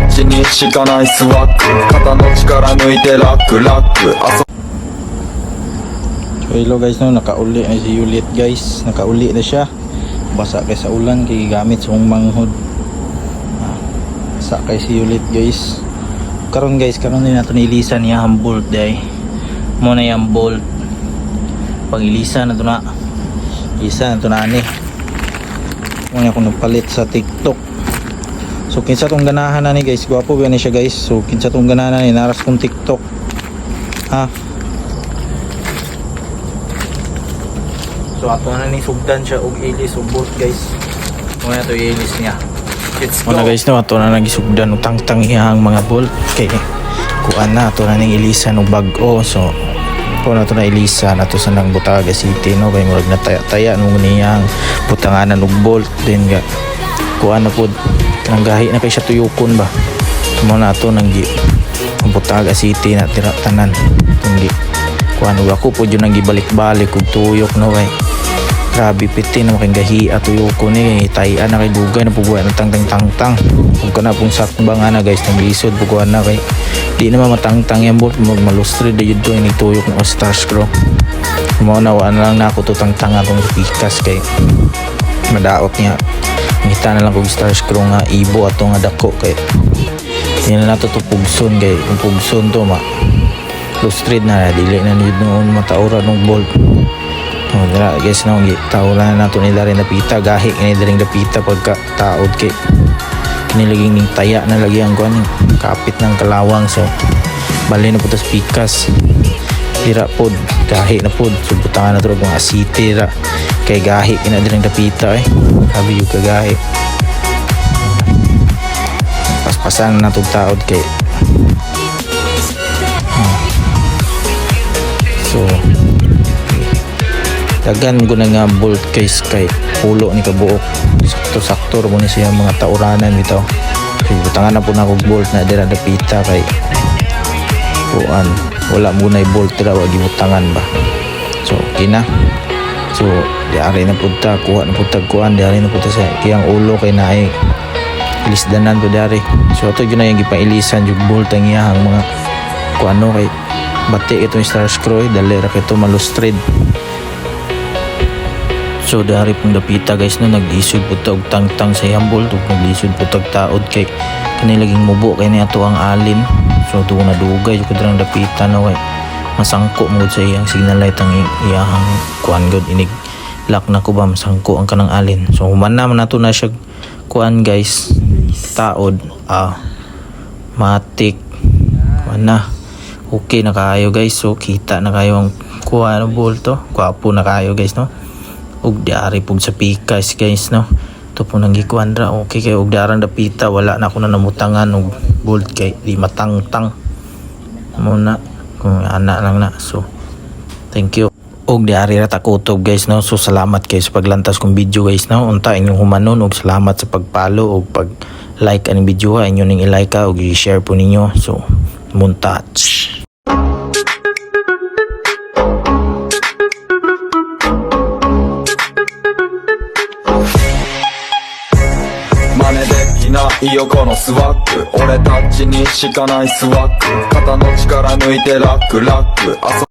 っちにしかないスワッグ肩の力抜いてラックラックSo hello guys, no, nakauli na si Yulit guys. Nakauli na siya. Basa kay sa ulan kay gamit sa manghod. Basa kay si Yulit guys. Karon guys, karon din nato nilisan niya ang bolt day. Mo na yang bolt. Pag ilisan na to na. Isa na to na ani. Mo na ko nagpalit sa TikTok. So kinsa tong ganahan na ni guys, gwapo ba ni siya guys. So kinsa tong ganahan ni naras kong TikTok. Ha. So ato na ni sugdan siya og ilis og bolt guys. Muna to ilis niya. Let's go. Muna guys, no, ato na nagisugdan og tangtang iyang mga bolt kay kuan na ato na ning ilisan og bag-o. So po na to na ilisan ato sa nang Butaga City, no, kay murag nataya-taya nung niyang butanganan og bolt din ga kuan na pud kanang gahi na kay siya tuyukon ba. Mo na ato nang Butaga City na tira tanan tunggi kuan og ako pud yun nang gibalik-balik og tuyok, no, kay grabe piti na making gahi at tuyoko ni tayan na kay dugay na puguan ng tangtang kung ka na pong sakbang na guys ng lisod puguan na kay di naman matangtang yan bolt malustrid na yun doon tuyok ng star screw maunawaan lang na ako to tangtang atong pikas kay madaot niya ngita na lang kong star screw nga ibo ato nga dako kay yun na nato to pugson kay kung pugson to lustrid na dili na yun noon mataura ng bolt. Oh, dara guys, no, tawlan na nato nila rin napita gahi ni daring napita pagka taod kay kinilaging ning taya na lagi ang kuan kapit ng kalawang. So bali na putas pikas dira pod gahi na pod so butangan na turog mga asite ra kay gahi kina daring napita sabi yung kagahi paspasan na natong taod kay so dagan ko na nga bolt case kay pulo ni kabuok sakto-sakto mo ni siya mga tauranan bitaw kay butangan na po na kog bolt na dira dapita kay kuan wala mo na bolt dira wa gibutangan ba. So okay na, so diari na punta kuha na punta kuan diari na punta sa kiyang ulo kay naay ilisdanan ko diari. So ato yun na yung gipailisan yung bolt ang iyahang mga kuan no kay bati itong star screw dali ra kay to malustrid. So dari pong dapita guys, no, nag-isod po og tangtang sa iyang bolt ug nag-isod po tag taod kay kanilaging mubo kay niato ang alin. So tuwa na dugay jud kadang dapita, no, kay masangko mo sa iyang signal light ang iyang kuan god inig lock na ko ba masangko ang kanang alin. So human naman nato na siya kuan guys taod matik kuan na okay na kayo guys. So kita na kayo ang kuan bolt to gwapo na kayo guys, no, og diari pug sa pikas guys, no, to po nang gikuan ra okay kay og darang dapita wala na ako na namutangan og bolt kay di matangtang muna kung ana lang na. So thank you og diari ra ta kutob guys, no. So salamat kayo sa paglantas kong video guys, no, unta inyong humanon og salamat sa pagpalo og pag like aning video inyo ning i-like og i-share po ninyo. So muntachいいよこのスワッグ俺たちにしかないスワッグ肩の力抜いてラックラック